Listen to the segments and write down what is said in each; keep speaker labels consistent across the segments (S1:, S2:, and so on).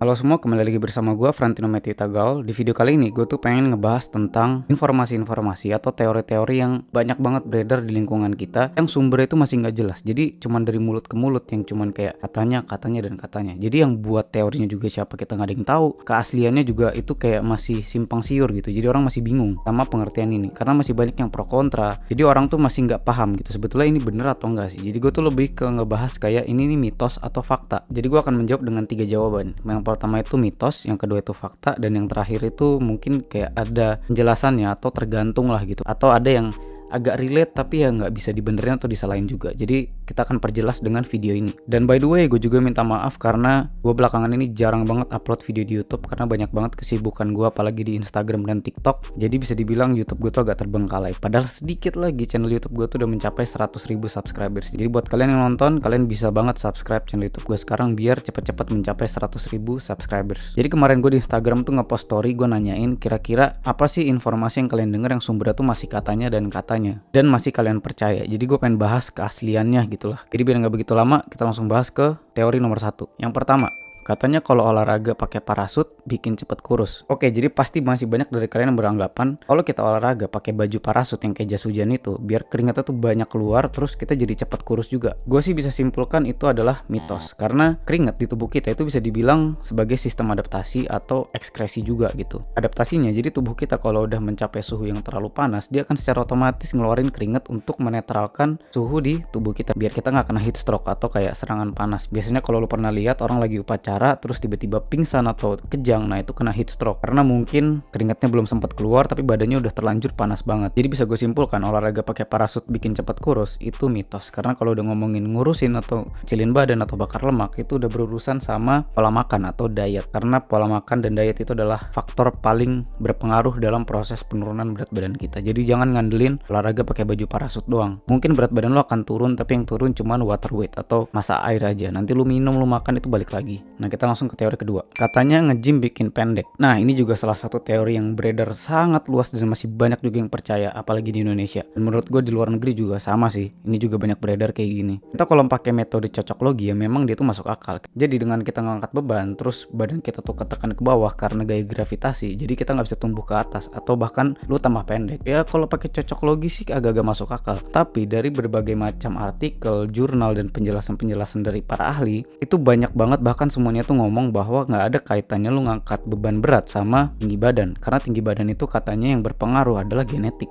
S1: Halo semua, kembali lagi bersama gue Frantino Matthew Tagal. Di video kali ini gue tuh pengen ngebahas tentang informasi-informasi atau teori-teori yang banyak banget beredar di lingkungan kita, yang sumbernya itu masih nggak jelas. Jadi cuman dari mulut ke mulut, yang cuman kayak katanya, dan katanya. Jadi yang buat teorinya juga siapa kita nggak ada yang tahu. Keasliannya juga itu kayak masih simpang siur gitu. Jadi orang masih bingung sama pengertian ini, karena masih banyak yang pro kontra. Jadi orang tuh masih nggak paham gitu. Sebetulnya ini bener atau enggak sih? Jadi gue tuh lebih ke ngebahas kayak ini nih mitos atau fakta. Jadi gue akan menjawab dengan 3 jawaban. Yang pertama itu mitos, yang kedua itu fakta, dan yang terakhir itu mungkin kayak ada penjelasannya atau tergantung lah gitu, atau ada yang agak relate tapi ya nggak bisa dibenerin atau disalahin juga. Jadi kita akan perjelas dengan video ini. Dan by the way, gue juga minta maaf karena gue belakangan ini jarang banget upload video di YouTube karena banyak banget kesibukan gue, apalagi di Instagram dan TikTok. Jadi bisa dibilang YouTube gue tuh agak terbengkalai. Padahal sedikit lagi channel YouTube gue tuh udah mencapai 100.000 subscribers. Jadi buat kalian yang nonton, kalian bisa banget subscribe channel YouTube gue sekarang biar cepet-cepet mencapai 100.000 subscribers. Jadi kemarin gue di Instagram tuh ngepost story, gue nanyain kira-kira apa sih informasi yang kalian denger yang sumbernya tuh masih katanya dan katanya, dan masih kalian percaya. Jadi gue pengen bahas keasliannya gitulah. Jadi biar nggak begitu lama, kita langsung bahas ke teori nomor 1. Yang pertama, katanya kalau olahraga pakai parasut bikin cepet kurus. Oke, jadi pasti masih banyak dari kalian yang beranggapan kalau kita olahraga pakai baju parasut yang kayak jas hujan itu, biar keringatnya tuh banyak keluar terus kita jadi cepet kurus juga. Gue sih bisa simpulkan itu adalah mitos, karena keringat di tubuh kita itu bisa dibilang sebagai sistem adaptasi atau ekskresi juga gitu. Adaptasinya, jadi tubuh kita kalau udah mencapai suhu yang terlalu panas, dia akan secara otomatis ngeluarin keringat untuk menetralkan suhu di tubuh kita biar kita nggak kena heat stroke atau kayak serangan panas. Biasanya kalau lu pernah lihat orang lagi upacara terus tiba-tiba pingsan atau kejang, nah itu kena heat stroke karena mungkin keringatnya belum sempat keluar tapi badannya udah terlanjur panas banget. Jadi bisa gue simpulkan olahraga pakai parasut bikin cepat kurus itu mitos, karena kalau udah ngomongin ngurusin atau kecilin badan atau bakar lemak itu udah berurusan sama pola makan atau diet, karena pola makan dan diet itu adalah faktor paling berpengaruh dalam proses penurunan berat badan kita. Jadi jangan ngandelin olahraga pakai baju parasut doang. Mungkin berat badan lo akan turun tapi yang turun cuman water weight atau massa air aja. Nanti lu minum, lu makan itu balik lagi. Nah, kita langsung ke teori kedua. Katanya nge-gym bikin pendek. Nah, ini juga salah satu teori yang beredar sangat luas dan masih banyak juga yang percaya, apalagi di Indonesia. Dan menurut gue di luar negeri juga sama sih. Ini juga banyak beredar kayak gini. Kita kalau pakai metode cocok logi ya memang dia tuh masuk akal. Jadi dengan kita ngangkat beban, terus badan kita tuh ketekan ke bawah karena gaya gravitasi, jadi kita nggak bisa tumbuh ke atas atau bahkan lu tambah pendek. Ya kalau pakai cocok logi sih agak-agak masuk akal. Tapi dari berbagai macam artikel, jurnal, dan penjelasan-penjelasan dari para ahli, itu banyak banget, bahkan semuanya tuh ngomong bahwa nggak ada kaitannya lu ngangkat beban berat sama tinggi badan, karena tinggi badan itu katanya yang berpengaruh adalah genetik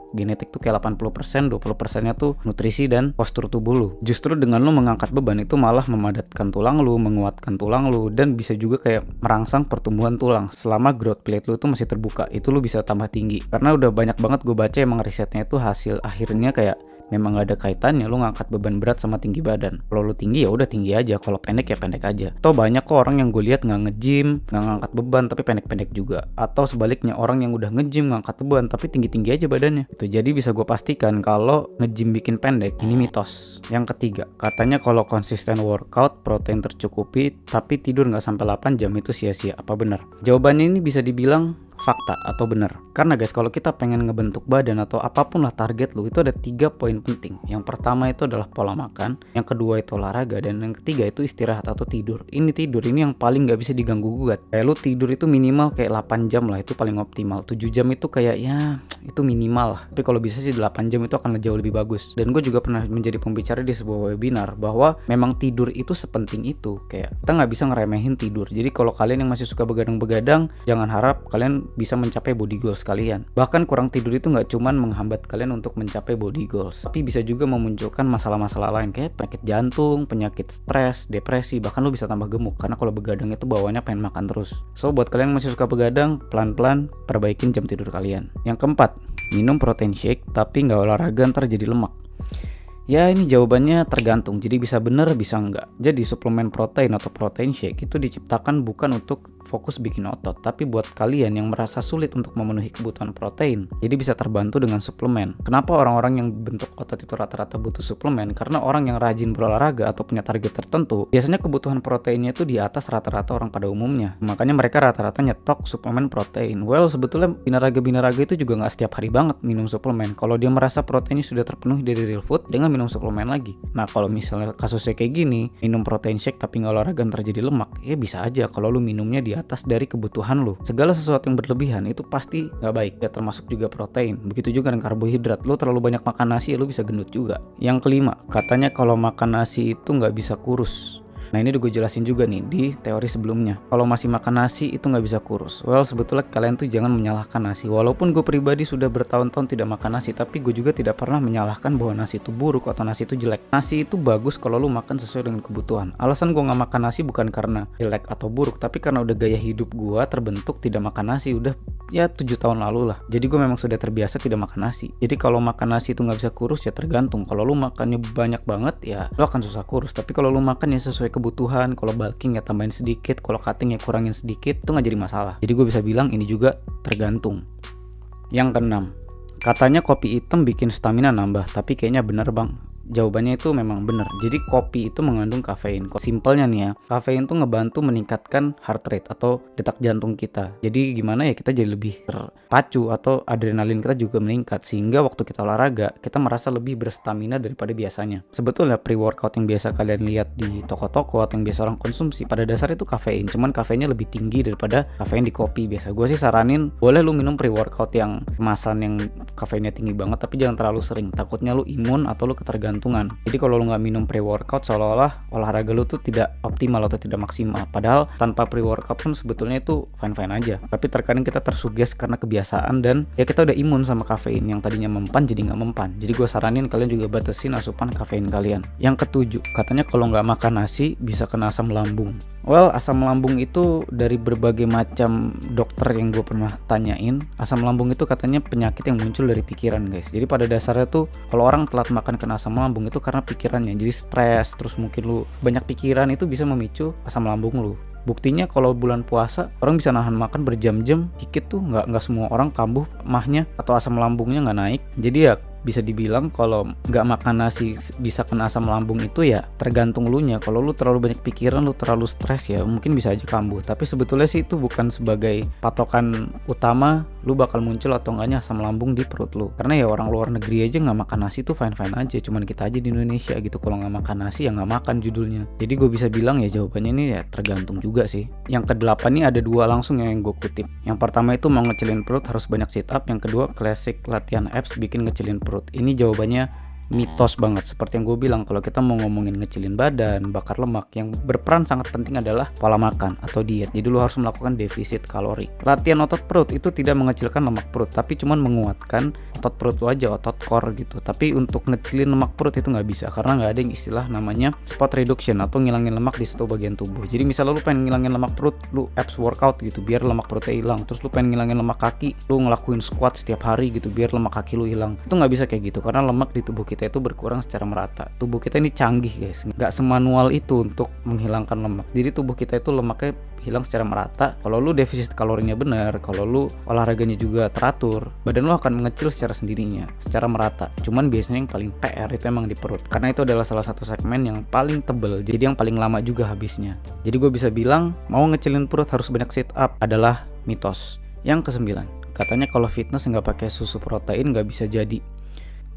S1: tuh kayak 80%, 20% nya tuh nutrisi dan postur tubuh lu. Justru dengan lu mengangkat beban itu malah memadatkan tulang lu, menguatkan tulang lu, dan bisa juga kayak merangsang pertumbuhan tulang selama growth plate lu itu masih terbuka. Itu lu bisa tambah tinggi, karena udah banyak banget gue baca emang risetnya itu hasil akhirnya kayak memang gak ada kaitannya lu ngangkat beban berat sama tinggi badan. Kalau lu tinggi ya udah tinggi aja, kalau pendek ya pendek aja. Atau banyak kok orang yang gue lihat nggak nge-gym, nggak ngangkat beban tapi pendek-pendek juga. Atau sebaliknya, orang yang udah nge-gym ngangkat beban tapi tinggi-tinggi aja badannya. Itu jadi bisa gue pastikan kalau nge-gym bikin pendek ini mitos. Yang ketiga, katanya kalau konsisten workout, protein tercukupi, tapi tidur nggak sampai 8 jam itu sia-sia. Apa benar? Jawabannya ini bisa dibilang fakta atau benar. Karena guys, kalau kita pengen ngebentuk badan atau apapun lah target lu, itu ada 3 poin penting. Yang pertama itu adalah pola makan, yang kedua itu olahraga, dan yang ketiga itu istirahat atau tidur. Ini tidur ini yang paling gak bisa diganggu gugat. Kayak lu tidur itu minimal kayak 8 jam lah, itu paling optimal. 7 jam itu kayak ya itu minimal lah. Tapi kalau bisa sih 8 jam itu akan jauh lebih bagus. Dan gue juga pernah menjadi pembicara di sebuah webinar bahwa memang tidur itu sepenting itu. Kayak kita gak bisa ngeremehin tidur. Jadi kalau kalian yang masih suka begadang-begadang, jangan harap kalian bisa mencapai body goals kalian. Bahkan kurang tidur itu nggak cuman menghambat kalian untuk mencapai body goals, tapi bisa juga memunculkan masalah-masalah lain kayak penyakit jantung, penyakit stres, depresi, bahkan lu bisa tambah gemuk karena kalau begadang itu bawaannya pengen makan terus. So buat kalian yang masih suka begadang, pelan-pelan perbaikin jam tidur kalian. Yang keempat, minum protein shake tapi nggak olahraga ntar jadi lemak. Ya ini jawabannya tergantung, jadi bisa bener bisa enggak. Jadi suplemen protein atau protein shake itu diciptakan bukan untuk fokus bikin otot, tapi buat kalian yang merasa sulit untuk memenuhi kebutuhan protein, jadi bisa terbantu dengan suplemen. Kenapa orang-orang yang bentuk otot itu rata-rata butuh suplemen? Karena orang yang rajin berolahraga atau punya target tertentu, biasanya kebutuhan proteinnya itu di atas rata-rata orang pada umumnya. Makanya mereka rata-rata nyetok suplemen protein. Well, sebetulnya binaraga itu juga nggak setiap hari banget minum suplemen. Kalau dia merasa proteinnya sudah terpenuhi dari real food, dia nggak minum suplemen lagi. Nah kalau misalnya kasusnya kayak gini, minum protein shake tapi nggak olahraga ntar jadi lemak, ya bisa aja kalau lu minumnya di atas dari kebutuhan lu. Segala sesuatu yang berlebihan itu pasti nggak baik, ya termasuk juga protein. Begitu juga dengan karbohidrat. Lu terlalu banyak makan nasi, lu bisa gendut juga. Yang kelima, katanya kalau makan nasi itu nggak bisa kurus. Nah ini udah gue jelasin juga nih di teori sebelumnya. Kalau masih makan nasi itu nggak bisa kurus. Well, sebetulnya kalian tuh jangan menyalahkan nasi. Walaupun gue pribadi sudah bertahun-tahun tidak makan nasi, tapi gue juga tidak pernah menyalahkan bahwa nasi itu buruk atau nasi itu jelek. Nasi itu bagus kalau lu makan sesuai dengan kebutuhan. Alasan gue nggak makan nasi bukan karena jelek atau buruk, tapi karena udah gaya hidup gue terbentuk tidak makan nasi udah ya 7 tahun lalu lah. Jadi gue memang sudah terbiasa tidak makan nasi. Jadi kalau makan nasi itu nggak bisa kurus ya tergantung. Kalau lu makannya banyak banget ya lu akan susah kurus. Tapi kalau lu makan ya sesuai kebutuhan, kalau bulking ya tambahin sedikit, kalau cutting ya kurangin sedikit, itu nggak jadi masalah. Jadi gue bisa bilang ini juga tergantung. Yang keenam, katanya kopi hitam bikin stamina nambah, tapi kayaknya bener bang. Jawabannya itu memang benar. Jadi kopi itu mengandung kafein. Simpelnya nih ya, kafein tuh ngebantu meningkatkan heart rate atau detak jantung kita. Jadi gimana ya, kita jadi lebih terpacu atau adrenalin kita juga meningkat, sehingga waktu kita olahraga kita merasa lebih berstamina daripada biasanya. Sebetulnya pre-workout yang biasa kalian lihat di toko-toko atau yang biasa orang konsumsi pada dasarnya itu kafein, cuman kafeinnya lebih tinggi daripada kafein di kopi biasa. Gue sih saranin boleh lu minum pre-workout yang kemasan yang kafeinnya tinggi banget, tapi jangan terlalu sering. Takutnya lu imun atau lu ketergantungan. Jadi kalau lu nggak minum pre-workout seolah-olah olahraga lu tuh tidak optimal atau tidak maksimal. Padahal tanpa pre-workout pun sebetulnya itu fine-fine aja. Tapi terkadang kita tersuges karena kebiasaan dan ya kita udah imun sama kafein yang tadinya mempan jadi nggak mempan. Jadi gue saranin kalian juga batasin asupan kafein kalian. Yang ketujuh, katanya kalau nggak makan nasi bisa kena asam lambung. Well, asam lambung itu dari berbagai macam dokter yang gue pernah tanyain, asam lambung itu katanya penyakit yang muncul dari pikiran guys. Jadi pada dasarnya tuh kalau orang telat makan kena asam lambung itu karena pikirannya, jadi stres, terus mungkin lu banyak pikiran itu bisa memicu asam lambung lu. Buktinya kalau bulan puasa orang bisa nahan makan berjam-jam, dikit tuh nggak semua orang kambuh mahnya atau asam lambungnya nggak naik. Jadi ya bisa dibilang kalau nggak makan nasi bisa kena asam lambung itu ya tergantung lu nya. Kalau lu terlalu banyak pikiran, lu terlalu stres ya mungkin bisa aja kambuh. Tapi sebetulnya sih itu bukan sebagai patokan utama lu bakal muncul atau enggaknya asam lambung di perut lu. Karena ya orang luar negeri aja nggak makan nasi tuh fine-fine aja. Cuman kita aja di Indonesia gitu kalau nggak makan nasi ya nggak makan judulnya. Jadi gue bisa bilang ya jawabannya ini ya tergantung juga sih. Yang kedelapan nih ada dua langsung yang gue kutip. Yang pertama itu mau ngecilin perut harus banyak sit up. Yang kedua classic latihan abs bikin ngecilin perut. Ini jawabannya mitos banget. Seperti yang gue bilang, kalau kita mau ngomongin ngecilin badan, bakar lemak, yang berperan sangat penting adalah pola makan atau diet. Jadi lu harus melakukan defisit kalori. Latihan otot perut itu tidak mengecilkan lemak perut, tapi cuman menguatkan otot perut lu aja, otot core gitu. Tapi untuk ngecilin lemak perut itu nggak bisa, karena nggak ada yang istilah namanya spot reduction atau ngilangin lemak di satu bagian tubuh. Jadi misalnya lu pengen ngilangin lemak perut, lu abs workout gitu biar lemak perutnya hilang. Terus lu pengen ngilangin lemak kaki, lu ngelakuin squat setiap hari gitu biar lemak kaki lu hilang. Itu nggak bisa kayak gitu, karena lemak di tubuh kita itu berkurang secara merata. Tubuh kita ini canggih guys, nggak semanual itu untuk menghilangkan lemak. Jadi tubuh kita itu lemaknya hilang secara merata. Kalau lu defisit kalorinya benar, kalau lu olahraganya juga teratur, badan lu akan mengecil secara sendirinya, secara merata. Cuman biasanya yang paling PR itu emang di perut, karena itu adalah salah satu segmen yang paling tebel, jadi yang paling lama juga habisnya. Jadi gue bisa bilang mau ngecilin perut harus banyak sit up adalah mitos. Yang kesembilan, katanya kalau fitness nggak pakai susu protein nggak bisa jadi.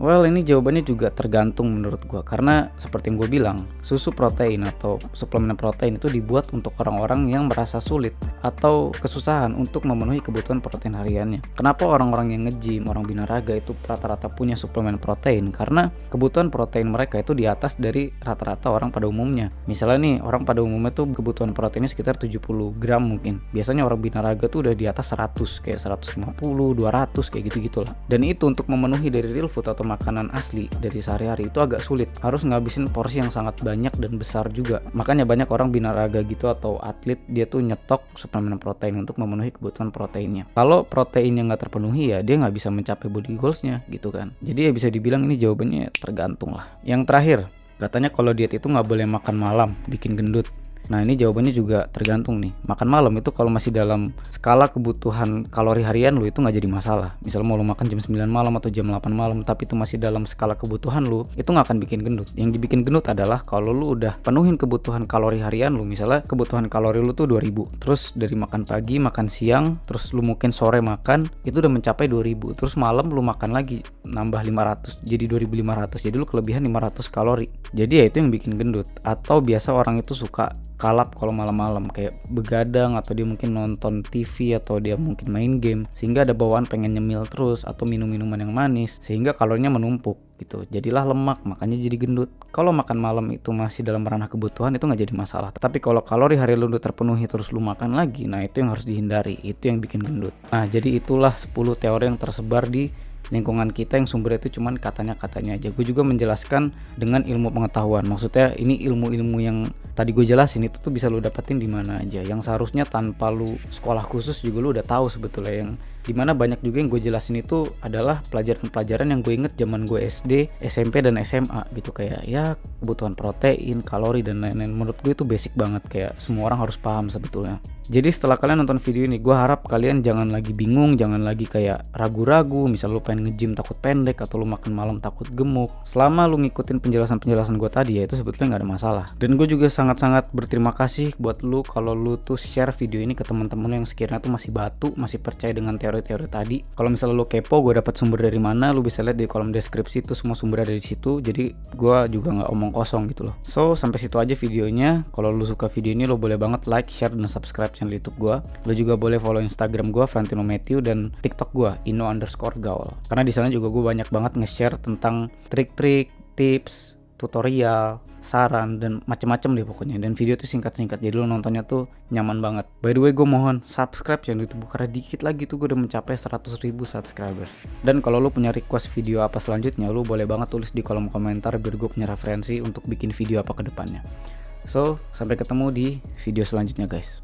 S1: Well, ini jawabannya juga tergantung menurut gue, karena seperti yang gue bilang, susu protein atau suplemen protein itu dibuat untuk orang-orang yang merasa sulit atau kesusahan untuk memenuhi kebutuhan protein hariannya. Kenapa orang-orang yang nge-gym, orang binaraga itu rata-rata punya suplemen protein? Karena kebutuhan protein mereka itu di atas dari rata-rata orang pada umumnya. Misalnya nih, orang pada umumnya tuh kebutuhan proteinnya sekitar 70 gram mungkin. Biasanya orang binaraga tuh udah di atas 100, kayak 150, 200 kayak gitu-gitulah. Dan itu untuk memenuhi dari real food atau makanan asli dari sehari-hari itu agak sulit, harus ngabisin porsi yang sangat banyak dan besar juga. Makanya banyak orang binaraga gitu atau atlet dia tuh nyetok suplemen protein untuk memenuhi kebutuhan proteinnya. Kalau proteinnya nggak terpenuhi ya dia nggak bisa mencapai body goalsnya gitu kan. Jadi ya bisa dibilang ini jawabannya tergantung lah. Yang terakhir, katanya kalau diet itu nggak boleh makan malam, bikin gendut. Nah ini jawabannya juga tergantung nih. Makan malam itu kalau masih dalam skala kebutuhan kalori harian lu itu nggak jadi masalah. Misal mau lu makan jam 9 malam atau jam 8 malam tapi itu masih dalam skala kebutuhan lu, itu nggak akan bikin gendut. Yang dibikin gendut adalah kalau lu udah penuhin kebutuhan kalori harian lu. Misalnya kebutuhan kalori lu tuh 2000, terus dari makan pagi, makan siang, terus lu mungkin sore makan itu udah mencapai 2000, terus malam lu makan lagi nambah 500 jadi 2500, jadi lu kelebihan 500 kalori. Jadi ya itu yang bikin gendut. Atau biasa orang itu suka kalap kalau malam-malam, kayak begadang atau dia mungkin nonton TV atau dia mungkin main game, sehingga ada bawaan pengen nyemil terus atau minum minuman yang manis sehingga kalorinya menumpuk gitu, jadilah lemak, makanya jadi gendut. Kalau makan malam itu masih dalam ranah kebutuhan itu nggak jadi masalah, tapi kalau kalori hari lu udah terpenuhi terus lu makan lagi, nah itu yang harus dihindari, itu yang bikin gendut. Nah jadi itulah 10 teori yang tersebar di lingkungan kita yang sumbernya itu cuman katanya-katanya aja. Gue juga menjelaskan dengan ilmu pengetahuan, maksudnya ini ilmu-ilmu yang tadi gue jelasin itu tuh bisa lu dapetin di mana aja, yang seharusnya tanpa lu sekolah khusus juga lu udah tahu sebetulnya, yang dimana banyak juga yang gue jelasin itu adalah pelajaran-pelajaran yang gue inget zaman gue SD, SMP dan SMA gitu, kayak ya kebutuhan protein, kalori dan lain-lain. Menurut gue itu basic banget, kayak semua orang harus paham sebetulnya. Jadi setelah kalian nonton video ini, gue harap kalian jangan lagi bingung, jangan lagi kayak ragu-ragu, misal lu pengen nge-gym takut pendek atau lu makan malam takut gemuk. Selama lu ngikutin penjelasan-penjelasan gue tadi ya itu sebetulnya nggak ada masalah. Dan gue juga sangat-sangat berterima kasih buat lu kalau lu tuh share video ini ke teman-teman yang sekiranya tuh masih batu, masih percaya dengan teori-teori tadi. Kalau misalnya lu kepo gue dapat sumber dari mana, lu bisa lihat di kolom deskripsi itu, semua sumbernya dari situ. Jadi gue juga nggak omong kosong gitu loh. So sampai situ aja videonya. Kalau lu suka video ini, lu boleh banget like, share dan subscribe channel YouTube gue. Lu juga boleh follow Instagram gue Frantino Matthew dan TikTok gue ino_gaul. Karena di sana juga gue banyak banget nge-share tentang trik-trik, tips, tutorial, saran dan macem-macem deh pokoknya. Dan video tuh singkat-singkat, jadi lo nontonnya tuh nyaman banget. By the way, gue mohon subscribe channel YouTube karena dikit lagi tuh gue udah mencapai 100.000 subscribers. Dan kalau lo punya request video apa selanjutnya, lo boleh banget tulis di kolom komentar biar gue punya referensi untuk bikin video apa ke depannya. So sampai ketemu di video selanjutnya guys.